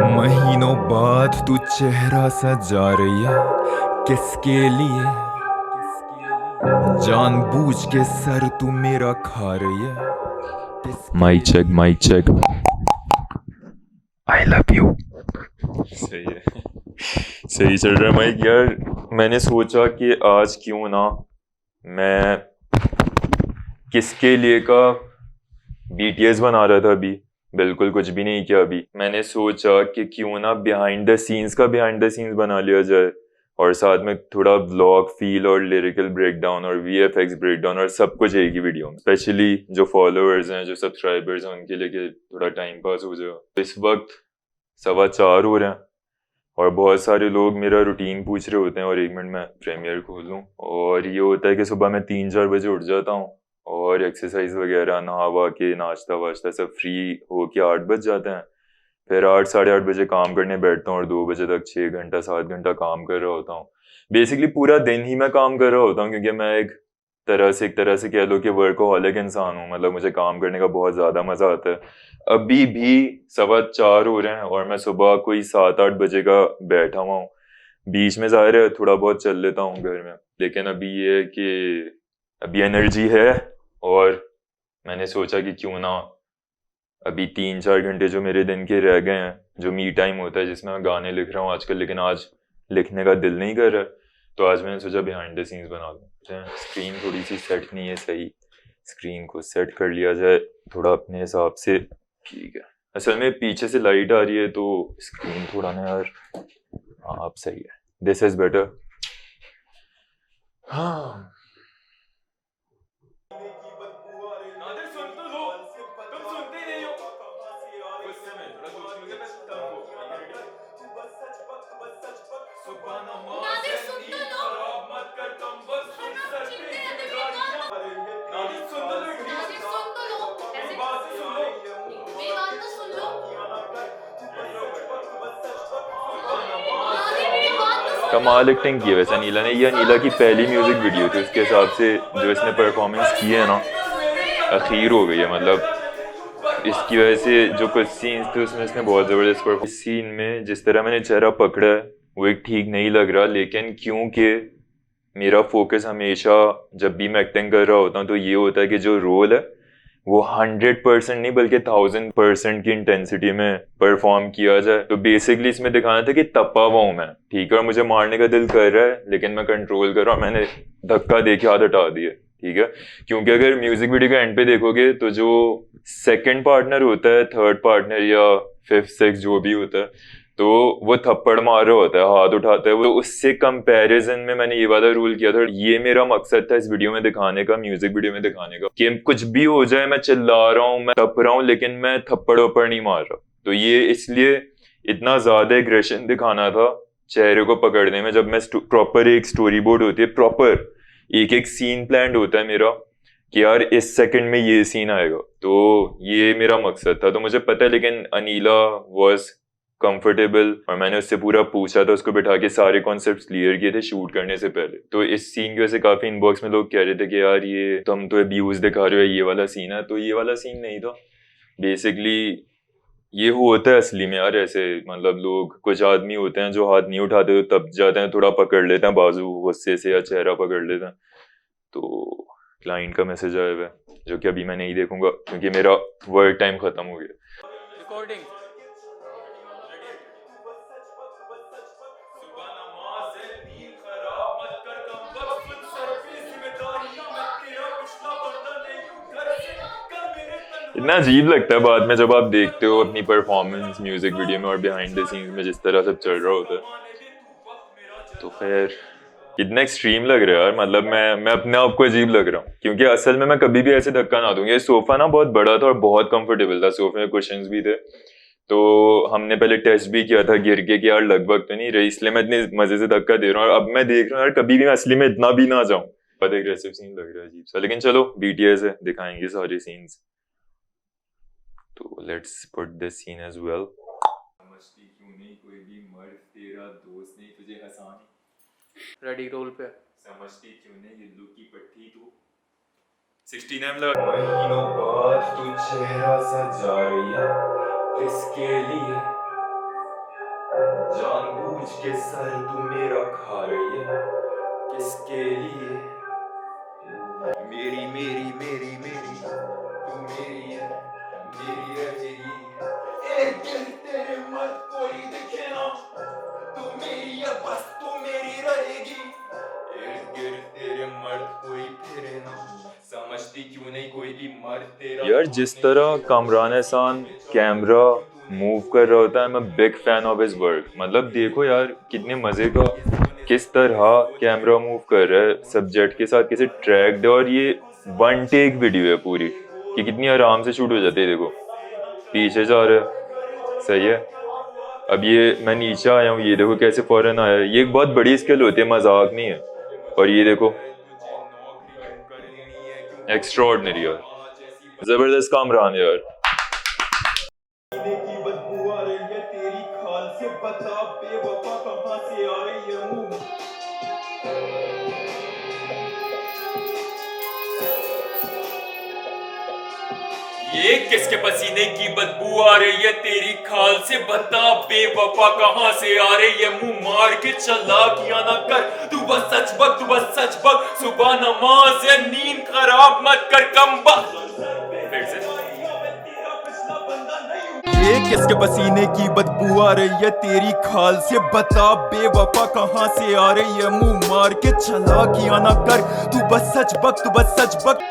महीनों बाद तू चेहरा सजा रही है, किसके लिए? जानबूझ के सर तू मेरा खा रही है, mic check mic check. I love you. सही है. सही चल रहा है माइक. यार मैंने सोचा कि आज क्यों ना मैं किसके लिए का BTS बना रहा था. अभी बिल्कुल कुछ भी नहीं किया. अभी मैंने सोचा कि क्यों ना बिहाइंड द सीन्स बना लिया जाए, और साथ में थोड़ा व्लॉग फील और लिरिकल ब्रेक डाउन और VFX ब्रेक डाउन और सब कुछ एक ही वीडियो में. स्पेशली जो फॉलोअर्स हैं, जो सब्सक्राइबर्स हैं, उनके लिए कि थोड़ा टाइम पास हो जाए. इस वक्त 4:15 हो रहे हैं और बहुत सारे लोग मेरा रूटीन पूछ रहे होते हैं, और 1 मिनट में प्रीमियर खोल लूँ. और ये होता है कि सुबह मैं 3-4 बजे उठ जाता हूँ और एक्सरसाइज वगैरह नहावा के नाश्ता वाश्ता सब फ्री हो के 8 बज जाते हैं. फिर 8-8:30 बजे काम करने बैठता हूँ और 2 बजे तक 6 घंटा 7 घंटा काम कर रहा होता हूँ. बेसिकली पूरा दिन ही मैं काम कर रहा होता हूँ, क्योंकि मैं एक तरह से कह लो कि वर्कोहॉलिक इंसान हूँ. मतलब मुझे काम करने का बहुत ज़्यादा मज़ा आता है. अभी भी 4:15 हो रहे हैं और मैं सुबह कोई 7-8 बजे का बैठा हुआ हूँ. बीच में ज़ाहिर है थोड़ा बहुत चल लेता हूँ घर में, लेकिन अभी ये है कि अभी एनर्जी है. और मैंने सोचा कि क्यों ना अभी 3-4 घंटे जो मेरे दिन के रह गए हैं, जो मी टाइम होता है जिसमें मैं गाने लिख रहा हूँ आजकल, लेकिन आज लिखने का दिल नहीं कर रहा, तो आज मैंने सोचा बिहाइंड द सीन्स बना लूँ. स्क्रीन थोड़ी सी सेट नहीं है सही, स्क्रीन को सेट कर लिया जाए थोड़ा अपने हिसाब से. ठीक है. असल में पीछे से लाइट आ रही है तो स्क्रीन थोड़ा ना यार. हाँ अब सही है. This is better. हाँ कमाल एक्टिंग की है वैसे नीला ने. ये नीला की पहली म्यूजिक वीडियो थी, उसके हिसाब से जो इसने परफॉर्मेंस की है ना, अखीर हो गई है. मतलब इसकी वजह से जो कुछ सीन्स थे उसमें इसने बहुत ज़बरदस्त परफॉर्मेंस. इस सीन में जिस तरह मैंने चेहरा पकड़ा है वो एक ठीक नहीं लग रहा, लेकिन क्योंकि मेरा फोकस हमेशा जब भी मैं एक्टिंग कर रहा होता हूँ तो ये होता है कि जो रोल है वो 100% नहीं बल्कि 1000% की इंटेंसिटी में परफॉर्म किया जाए. तो बेसिकली इसमें दिखाना था कि तपा हुआ हूँ मैं, ठीक है, और मुझे मारने का दिल कर रहा है लेकिन मैं कंट्रोल कर रहा हूँ. मैंने धक्का दे के हाथ हटा दिया, ठीक है. क्योंकि अगर म्यूजिक वीडियो का एंड पे देखोगे तो जो सेकंड पार्टनर होता है, थर्ड पार्टनर या फिफ्थ सिक्स जो भी होता है, तो वो थप्पड़ मार रहा होता है, हाथ उठाता है. वो उससे कंपैरिजन में मैंने ये वाला रूल किया था. ये मेरा मकसद था इस वीडियो में दिखाने का, म्यूजिक वीडियो में दिखाने का, कि कुछ भी हो जाए मैं चिल्ला रहा हूँ, मैं तप रहा हूँ, लेकिन मैं थप्पड़ वप्पड़ नहीं मार रहा. तो ये इसलिए इतना ज्यादा एग्रेशन दिखाना था चेहरे को पकड़ने में. जब मैं प्रॉपर एक स्टोरी बोर्ड होती है, प्रॉपर एक एक सीन प्लान होता है मेरा कि यार इस सेकंड में ये सीन आएगा, तो ये मेरा मकसद था. तो मुझे पता है, लेकिन अनीला वॉज कंफर्टेबल और मैंने उससे पूरा पूछा था, उसको बिठा के सारे कॉन्सेप्ट्स क्लियर किए थे शूट करने से पहले. तो इस सीन की वजह से काफी इनबॉक्स में लोग कह रहे थे कि यार ये तुम तो अब्यूज दिखा रहे हो, ये वाला सीन है. तो ये वाला सीन नहीं था. बेसिकली ये होता है असली में यार ऐसे. मतलब लोग, कुछ आदमी होते हैं जो हाथ नहीं उठाते तो तब जाते हैं, थोड़ा पकड़ लेते हैं बाजू गुस्से से या चेहरा पकड़ लेते हैं. तो क्लाइंट का मैसेज आया हुआ है जो कि अभी मैं नहीं देखूंगा क्योंकि मेरा वर्क टाइम खत्म हो गया. रिकॉर्डिंग. इतना अजीब लगता है बाद में जब आप देखते हो अपनी परफॉर्मेंस म्यूजिक वीडियो में और बिहाइंड द सीन्स में जिस तरह सब चल रहा होता है. तो खैर इतना एक्सट्रीम लग रहा है यार. मतलब मैं अपने आप को अजीब लग रहा हूँ, क्योंकि असल में मैं कभी भी ऐसे धक्का ना दूं. ये सोफा ना बहुत बड़ा था और बहुत कंफर्टेबल था, सोफे में कुशन्स भी थे. तो हमने पहले टेस्ट भी किया था गिर के कि यार लगभग तो नहीं रही, इसलिए मैं इतने मजे से धक्का दे रहा हूँ. और अब मैं देख रहा हूँ यार कभी भी मैं असली में इतना भी ना जाऊं. बहुत एग्रेसिव सीन लग रहा है, अजीब सा. लेकिन चलो BTS है, दिखाएंगे सारे सीन्स. तो let's put this scene as well. समझती क्यों नहीं कोई भी मर्द तेरा दोस्त नहीं तुझे हंसानी. रेडी रोल पे. समझती क्यों नहीं ये लुक की पट्टी तू 16M लगा. महीनों बाद तू चेहरा सजा रही है, किसके लिए? जानबूझ के सर तू मेरा खा रही है किसके लिए मेरी मेरी मेरी मेरी तू मेरी है मेरी है तेरी एक दिल तेरे मत कोई दिखे ना तू मेरी है बस तू मेरी रहेगी एक दिल तेरे मर्द कोई फिरे ना समझती क्यों नहीं कोई भी मर्द तेरा यार जिस तरह कामरान एहसान कैमरा मूव कर रहा होता है, मैं big fan of his work. मतलब देखो यार कितने मजे का, किस तरह कैमरा मूव कर रहा है सब्जेक्ट के साथ, कैसे ट्रैक्ड है. और ये वन टेक वीडियो है पूरी, कि कितनी आराम से शूट हो जाती है. देखो पीछे जा रहा है, सही है. अब ये मैं नीचे आया हूँ, ये देखो कैसे फौरन आया है. ये एक बहुत बड़ी स्किल होती है, मजाक नहीं है. और ये देखो एक्स्ट्राऑर्डिनरी यार, जबरदस्त कामरान यार. की बदबू आ रही है तेरी खाल से बता बेवफा कहाँ से आ रही है मुंह ये किसके पसीने की बदबू आ रही है तेरी खाल से बता बेवफा कहाँ से आ रही है मुंह मार के चला किया ना कर तू बस सच बक तू बस सच बक सुबह नमाज है नींद खराब मत कर कम बक फिर से ये किसके पसीने की बदबू आ रही है तेरी खाल से बता बेवफा कहाँ से आ रही है मुंह मार के चला किया ना कर तू बस सच बक तू बस सच बक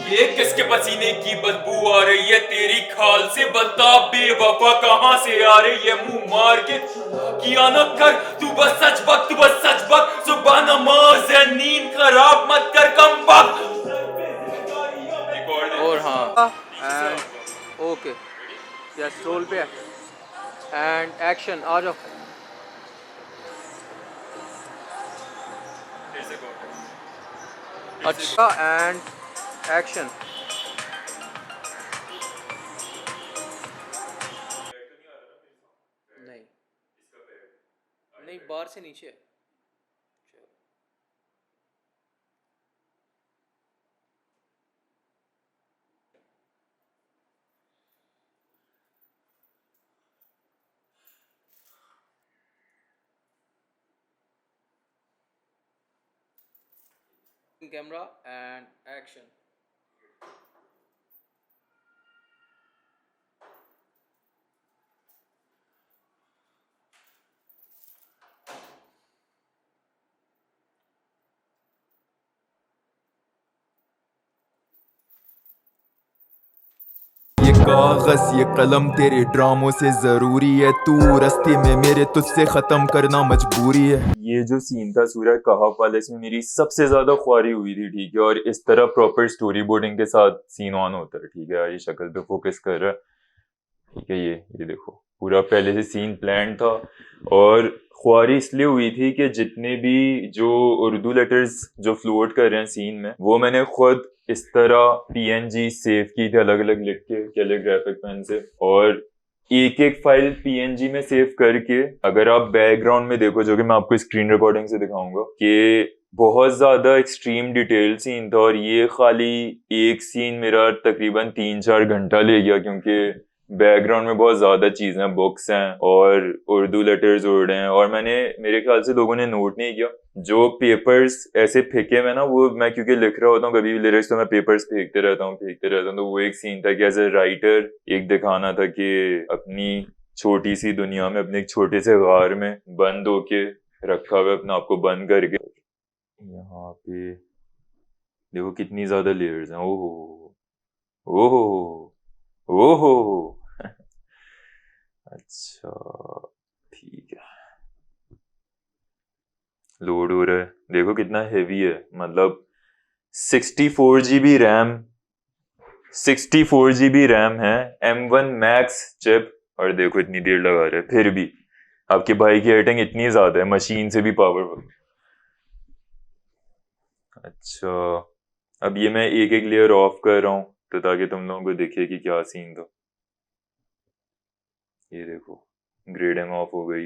ये किसके पसीने की बदबू आ रही है तेरी खाल से बता बेवफा कहाँ से आ रही है मुंह मार के किया न कर तू बस सच बक सुबह नमाज है नींद खराब मत कर कम बक. और हाँ एंड ओके यस रोल पे एंड एक्शन आ जाओ. अच्छा एंड एक्शन. नहीं नहीं बाहर से नीचे. Camera and action. ये कागज ये कलम तेरे ड्रामों से जरूरी है तू रस्ते में मेरे तुझसे खत्म करना मजबूरी है. ये जो सीन था सूरज कहाफ वाले, इसमें मेरी सबसे ज्यादा ख्वारी हुई थी. ठीक है, और इस तरह प्रॉपर स्टोरी बोर्डिंग के साथ सीन ऑन होता है. ठीक है, ये शक्ल पे फोकस कर रहा है. ठीक है, ये देखो पूरा पहले से सीन प्लान था. और ख्वारी इसलिए हुई थी कि जितने भी जो उर्दू लेटर्स जो फ्लोट कर रहे हैं सीन में, वो मैंने खुद इस तरह पीएनजी सेव की थी, अलग अलग लिख के कैलीग्राफिक पेन से. और एक एक फाइल पीएनजी में सेव करके, अगर आप बैकग्राउंड में देखो, जो कि मैं आपको स्क्रीन रिकॉर्डिंग से दिखाऊंगा, कि बहुत ज्यादा एक्सट्रीम डिटेल सीन था. और ये खाली एक सीन मेरा तकरीबन 3-4 घंटा ले गया, क्योंकि बैकग्राउंड में बहुत ज्यादा चीजें हैं, बुक्स हैं और उर्दू लेटर्स उड़ रहे हैं. और मेरे ख्याल से लोगों ने नोट नहीं किया, जो पेपर्स ऐसे फेंके हुए ना, वो मैं क्योंकि लिख रहा होता हूँ कभी भी लिरिक्स, तो मैं पेपर्स फेंकते रहता हूँ. तो वो एक सीन था कि एज ए राइटर एक दिखाना था कि अपनी छोटी सी दुनिया में, अपने एक छोटे से गार में बंद होके रखा हुआ, अपने आप को बंद करके. यहाँ पे देखो कितनी ज्यादा लेयर्स हैं. ओहो ओहो ओहो अच्छा ठीक है, लोड हो रहा है. देखो कितना हेवी है. मतलब 64 GB रैम, 64 GB रैम है, M1 मैक्स चिप. और देखो इतनी देर लगा रहे हैं, फिर भी आपके भाई की एडिटिंग इतनी ज्यादा है, मशीन से भी पावरफुल. अच्छा, अब ये मैं एक एक लेयर ऑफ कर रहा हूँ, तो ताकि तुम लोगों को दिखे कि क्या सीन था. ये देखो ग्रेडिंग ऑफ हो गई,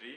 3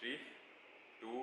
3 2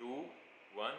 2 1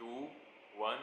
2 1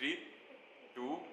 3 2.